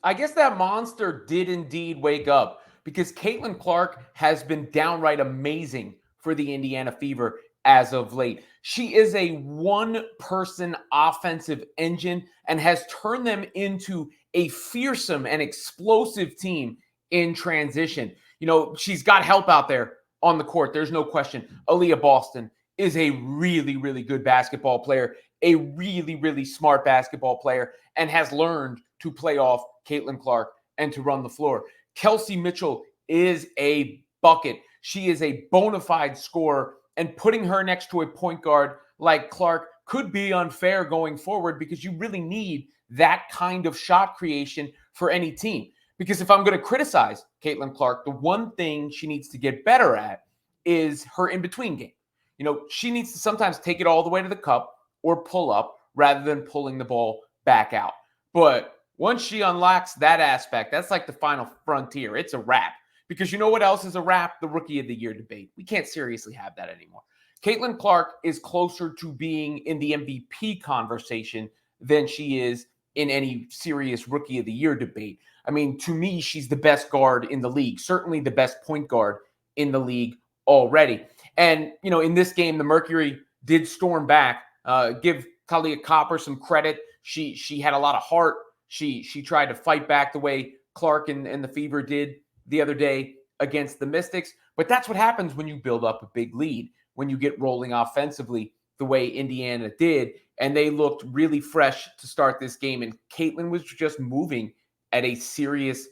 I guess that monster did indeed wake up because Caitlin Clark has been downright amazing for the Indiana Fever as of late. She is a one-person offensive engine and has turned them into a fearsome and explosive team in transition. She's got help out there on the court. There's no question. Aaliyah Boston is a really, really good basketball player, a really, really smart basketball player, and has learned to play off Caitlin Clark and to run the floor. Kelsey Mitchell is a bucket. She is a bona fide scorer, and putting her next to a point guard like Clark could be unfair going forward because you really need that kind of shot creation for any team. Because if I'm going to criticize Caitlin Clark, the one thing she needs to get better at is her in-between game. She needs to sometimes take it all the way to the cup or pull up rather than pulling the ball back out. But once she unlocks that aspect, that's like the final frontier. It's a wrap. Because you know what else is a wrap? The Rookie of the Year debate. We can't seriously have that anymore. Caitlin Clark is closer to being in the MVP conversation than she is in any serious Rookie of the Year debate. I mean, to me, she's the best guard in the league, certainly the best point guard in the league already. And, in this game, the Mercury did storm back. Give Talia Copper some credit. She had a lot of heart. She tried to fight back the way Clark and the Fever did the other day against the Mystics. But that's what happens when you build up a big lead, when you get rolling offensively the way Indiana did. And they looked really fresh to start this game. And Caitlin was just moving at a serious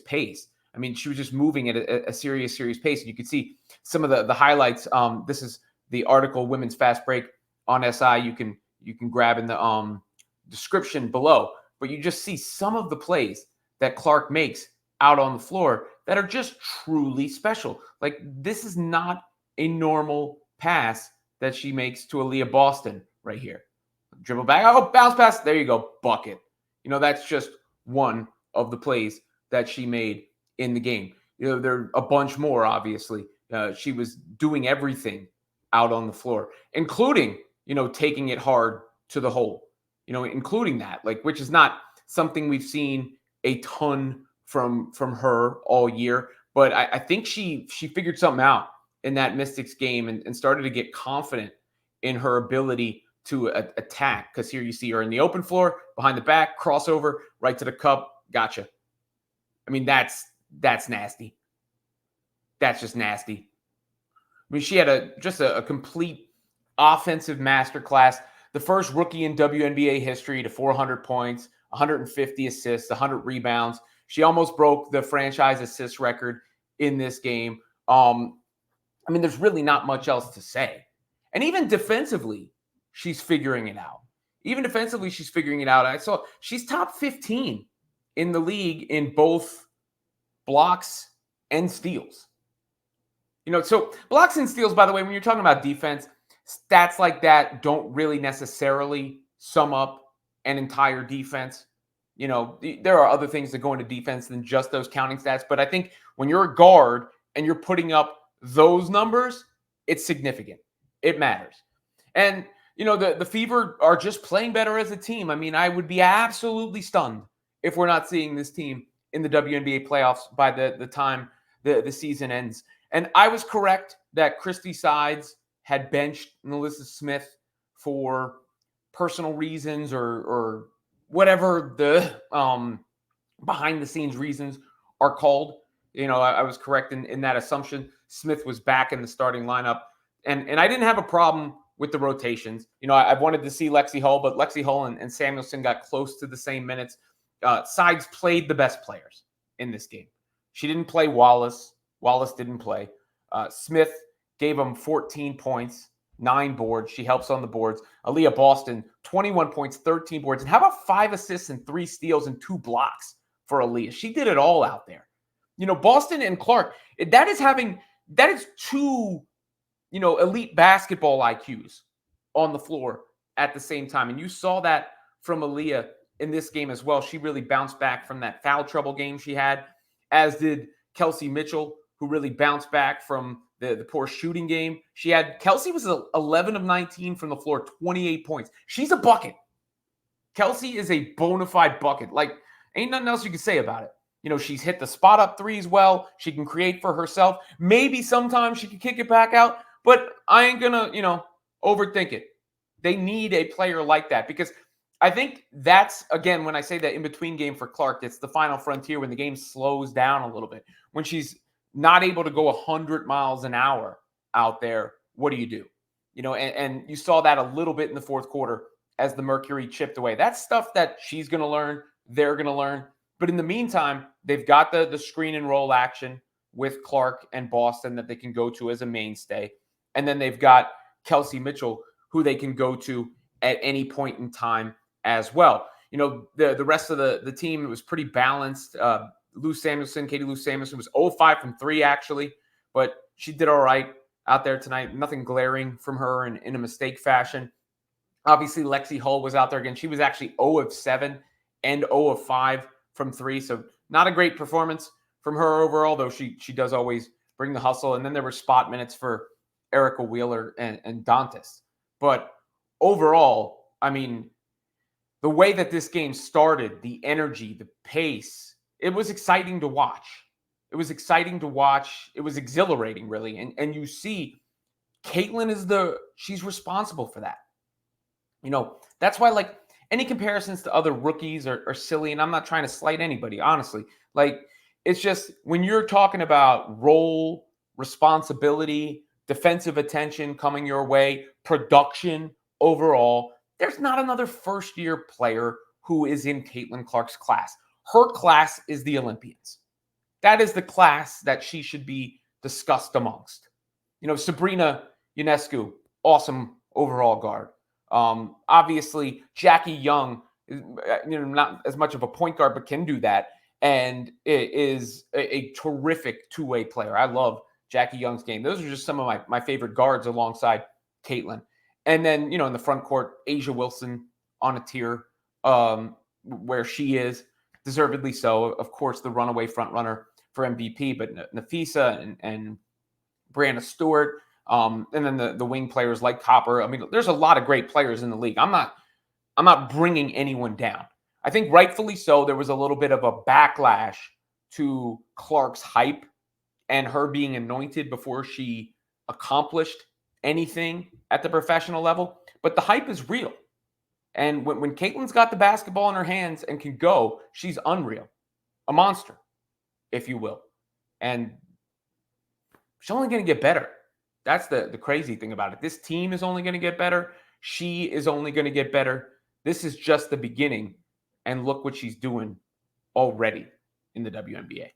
pace. I mean, she was just moving at a serious pace. And you can see some of the highlights. This is the article, Women's Fast Break on SI. You can grab in the description below. But you just see some of the plays that Clark makes out on the floor that are just truly special. Like, this is not a normal pass that she makes to Aaliyah Boston right here. Dribble back, bounce pass, there you go, bucket. That's just one of the plays that she made in the game. There are a bunch more, obviously. She was doing everything out on the floor, including, taking it hard to the hole, including that, which is not something we've seen a ton from her all year. But I think she figured something out in that Mystics game and started to get confident in her ability to attack. Because here you see her in the open floor, behind the back, crossover, right to the cup. Gotcha. I mean, that's nasty. That's just nasty. I mean, she had just a complete offensive masterclass. The first rookie in WNBA history to 400 points, 150 assists, 100 rebounds. She almost broke the franchise assist record in this game. I mean, there's really not much else to say. And even defensively, she's figuring it out. I saw she's top 15 in the league in both blocks and steals. So blocks and steals, by the way, when you're talking about defense, stats like that don't really necessarily sum up an entire defense. There are other things that go into defense than just those counting stats. But I think when you're a guard and you're putting up those numbers, it's significant. It matters. And, the Fever are just playing better as a team. I mean, I would be absolutely stunned if we're not seeing this team in the WNBA playoffs by the time the season ends. And I was correct that Christy Sides had benched Melissa Smith for personal reasons or whatever the behind the scenes reasons are called. I was correct in that assumption. Smith was back in the starting lineup. And I didn't have a problem with the rotations. I wanted to see Lexi Hull, but Lexi Hull and Samuelson got close to the same minutes. Sides played the best players in this game. She didn't play Wallace. Wallace didn't play. Smith gave him 14 points, 9 boards. She helps on the boards. Aaliyah Boston, 21 points, 13 boards. And how about 5 assists and 3 steals and 2 blocks for Aaliyah? She did it all out there. Boston and Clark, that is 2, elite basketball IQs on the floor at the same time. And you saw that from Aaliyah in this game as well. She really bounced back from that foul trouble game she had, as did Kelsey Mitchell, who really bounced back from the poor shooting game. Kelsey was 11 of 19 from the floor, 28 points. She's a bucket. Kelsey is a bona fide bucket. Ain't nothing else you can say about it. She's hit the spot up threes well. She can create for herself. Maybe sometimes she can kick it back out, but I ain't gonna, overthink it. They need a player like that because I think that's, again, when I say that in between game for Clark, it's the final frontier when the game slows down a little bit. When she's not able to go 100 miles an hour out there, what do you do? And you saw that a little bit in the fourth quarter as the Mercury chipped away. That's stuff that she's going to learn. They're going to learn. But in the meantime, they've got the screen and roll action with Clark and Boston that they can go to as a mainstay. And then they've got Kelsey Mitchell, who they can go to at any point in time as well. The rest of the team, it was pretty balanced. Katie Lou Samuelson was 0-5 from 3, actually, but she did all right out there tonight. Nothing glaring from her in a mistake fashion. Obviously, Lexi Hull was out there again. She was actually 0-7 and 0-5 from 3, so not a great performance from her overall, though she does always bring the hustle. And then there were spot minutes for Erica Wheeler and Dantas. But overall, I mean, the way that this game started, the energy, the pace, it was exciting to watch. It was exciting to watch. It was exhilarating, really. And you see, Caitlin she's responsible for that. That's why, like, any comparisons to other rookies are silly, and I'm not trying to slight anybody, honestly. Like, it's just when you're talking about role, responsibility, defensive attention coming your way, production overall, there's not another first-year player who is in Caitlin Clark's class. Her class is the Olympians. That is the class that she should be discussed amongst. Sabrina Ionescu, awesome overall guard. Obviously, Jackie Young is not as much of a point guard, but can do that, and is a terrific two-way player. I love Jackie Young's game. Those are just some of my favorite guards alongside Caitlin. And then, in the front court, Asia Wilson on a tier where she is, deservedly so. Of course, the runaway front runner for MVP, but Nafisa and Brianna Stewart, and then the wing players like Copper. I mean, there's a lot of great players in the league. I'm not bringing anyone down. I think rightfully so, there was a little bit of a backlash to Clark's hype and her being anointed before she accomplished anything at the professional level. But the hype is real. And when Caitlin's got the basketball in her hands and can go, she's unreal. A monster, if you will. And she's only going to get better. That's the crazy thing about it. This team is only going to get better. She is only going to get better. This is just the beginning. And look what she's doing already in the WNBA.